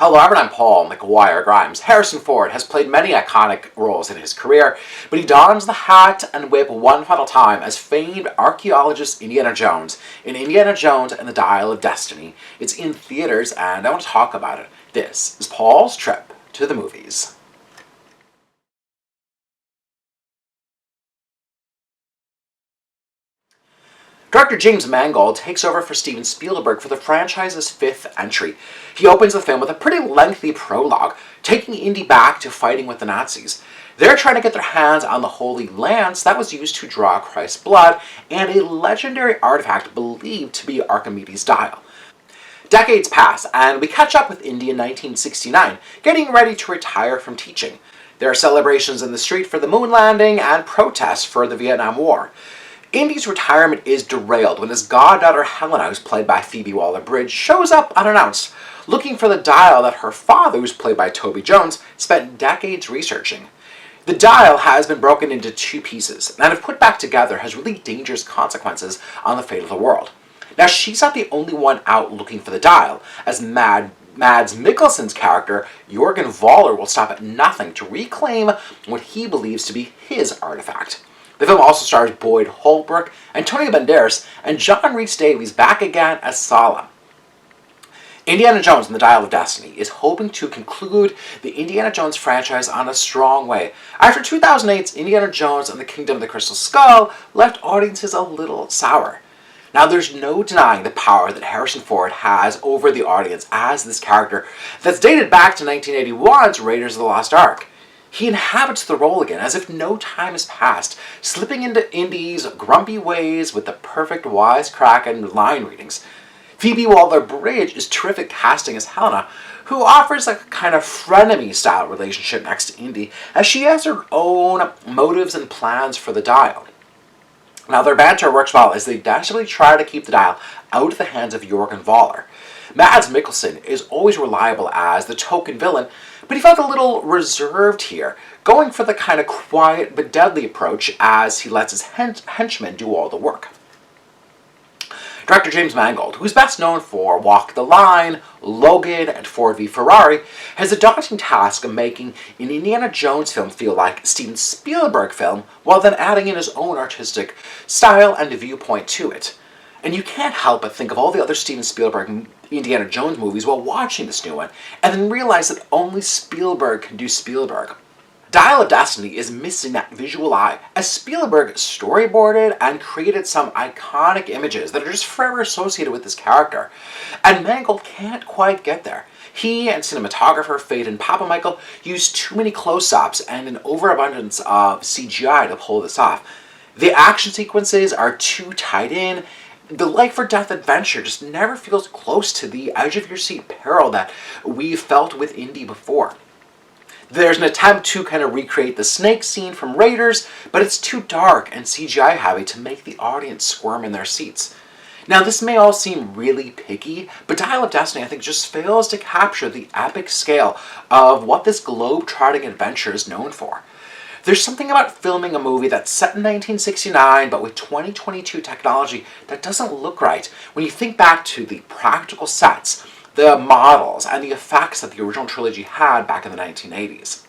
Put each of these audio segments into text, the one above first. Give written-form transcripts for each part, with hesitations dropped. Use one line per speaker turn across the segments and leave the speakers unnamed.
Hello, I'm Paul McGuire Grimes. Harrison Ford has played many iconic roles in his career, but he dons the hat and whip one final time as famed archaeologist Indiana Jones in Indiana Jones and the Dial of Destiny. It's in theaters and I want to talk about it. This is Paul's trip to the movies. Director James Mangold takes over for Steven Spielberg for the franchise's fifth entry. He opens the film with a pretty lengthy prologue, taking Indy back to fighting with the Nazis. They're trying to get their hands on the Holy Lance that was used to draw Christ's blood and a legendary artifact believed to be Archimedes' dial. Decades pass, and we catch up with Indy in 1969, getting ready to retire from teaching. There are celebrations in the street for the moon landing and protests for the Vietnam War. Indy's retirement is derailed when his goddaughter Helena, who's played by Phoebe Waller-Bridge, shows up unannounced, looking for the dial that her father, who's played by Toby Jones, spent decades researching. The dial has been broken into two pieces, and if put back together has really dangerous consequences on the fate of the world. Now, she's not the only one out looking for the dial, as Mads Mikkelsen's character, Jørgen Voller, will stop at nothing to reclaim what he believes to be his artifact. The film also stars Boyd Holbrook, Antonio Banderas, and John Rhys-Davies back again as Sala. Indiana Jones and the Dial of Destiny is hoping to conclude the Indiana Jones franchise on a strong way. After 2008's Indiana Jones and the Kingdom of the Crystal Skull left audiences a little sour. Now, there's no denying the power that Harrison Ford has over the audience as this character that's dated back to 1981's Raiders of the Lost Ark. He inhabits the role again as if no time has passed, slipping into Indy's grumpy ways with the perfect wisecrack and line readings. Phoebe Waller-Bridge is terrific casting as Helena, who offers a kind of frenemy-style relationship next to Indy, as she has her own motives and plans for the dial. Now, their banter works well as they desperately try to keep the dial out of the hands of Jørgen Voller. Mads Mikkelsen is always reliable as the token villain, but he felt a little reserved here, going for the kind of quiet but deadly approach as he lets his henchmen do all the work. Director James Mangold, who's best known for Walk the Line, Logan, and Ford v Ferrari, has the daunting task of making an Indiana Jones film feel like a Steven Spielberg film, while then adding in his own artistic style and viewpoint to it. And you can't help but think of all the other Steven Spielberg Indiana Jones movies while watching this new one, and then realize that only Spielberg can do Spielberg. Dial of Destiny is missing that visual eye, as Spielberg storyboarded and created some iconic images that are just forever associated with this character. And Mangold can't quite get there. He and cinematographer Phaedon Papamichael used too many close-ups and an overabundance of CGI to pull this off. The action sequences are too tied in. The life-or-death adventure just never feels close to the edge-of-your-seat peril that we've felt with Indy before. There's an attempt to kind of recreate the snake scene from Raiders, but it's too dark and CGI heavy to make the audience squirm in their seats. Now, this may all seem really picky, but Dial of Destiny, I think, just fails to capture the epic scale of what this globe-trotting adventure is known for. There's something about filming a movie that's set in 1969, but with 2022 technology that doesn't look right when you think back to the practical sets, the models, and the effects that the original trilogy had back in the 1980s.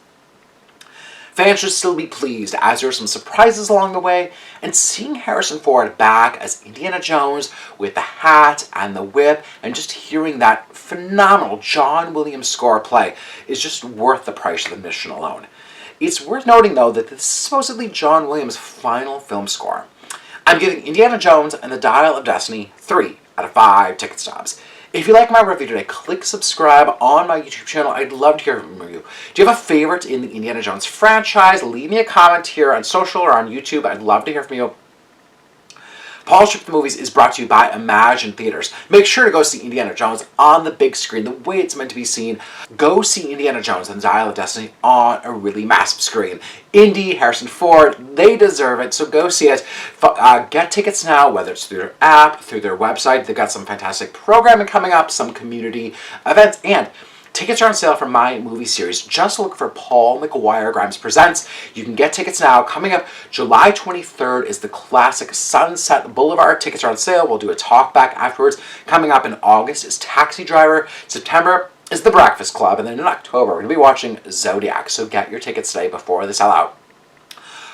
Fans should still be pleased as there are some surprises along the way, and seeing Harrison Ford back as Indiana Jones with the hat and the whip, and just hearing that phenomenal John Williams score play is just worth the price of admission alone. It's worth noting, though, that this is supposedly John Williams' final film score. I'm giving Indiana Jones and the Dial of Destiny 3 out of 5 ticket stubs. If you like my review today, click subscribe on my YouTube channel. I'd love to hear from you. Do you have a favorite in the Indiana Jones franchise? Leave me a comment here on social or on YouTube. I'd love to hear from you. Paul's Trip to the Movies is brought to you by Imagine Theaters. Make sure to go see Indiana Jones on the big screen, the way it's meant to be seen. Go see Indiana Jones and the Dial of Destiny on a really massive screen. Indy, Harrison Ford, they deserve it, so go see it. Get tickets now, whether it's through their app, through their website. They've got some fantastic programming coming up, some community events, and tickets are on sale for my movie series. Just look for Paul McGuire Grimes Presents. You can get tickets now. Coming up July 23rd is the classic Sunset Boulevard. Tickets are on sale. We'll do a talk back afterwards. Coming up in August is Taxi Driver. September is The Breakfast Club, and then in October, we're going to be watching Zodiac, so get your tickets today before they sell out.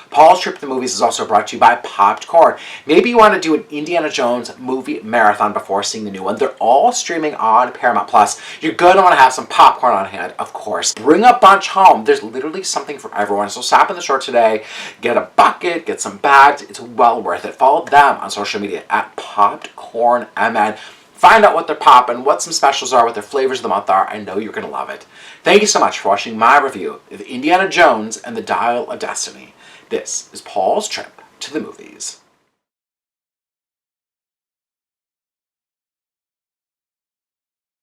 Paul's trip to the movies is also brought to you by Popped Corn. Maybe you want to do an Indiana Jones movie marathon before seeing the new one. They're all streaming on Paramount Plus. You're going to want to have some popcorn on hand, of course. Bring a bunch home. There's literally something for everyone. So stop in the store today, get a bucket, get some bags. It's well worth it. Follow them on social media at Popped Corn MN. Find out what they're popping, what some specials are, what their flavors of the month are. I know you're going to love it. Thank you so much for watching my review of Indiana Jones and the Dial of Destiny. This is Paul's trip to the movies.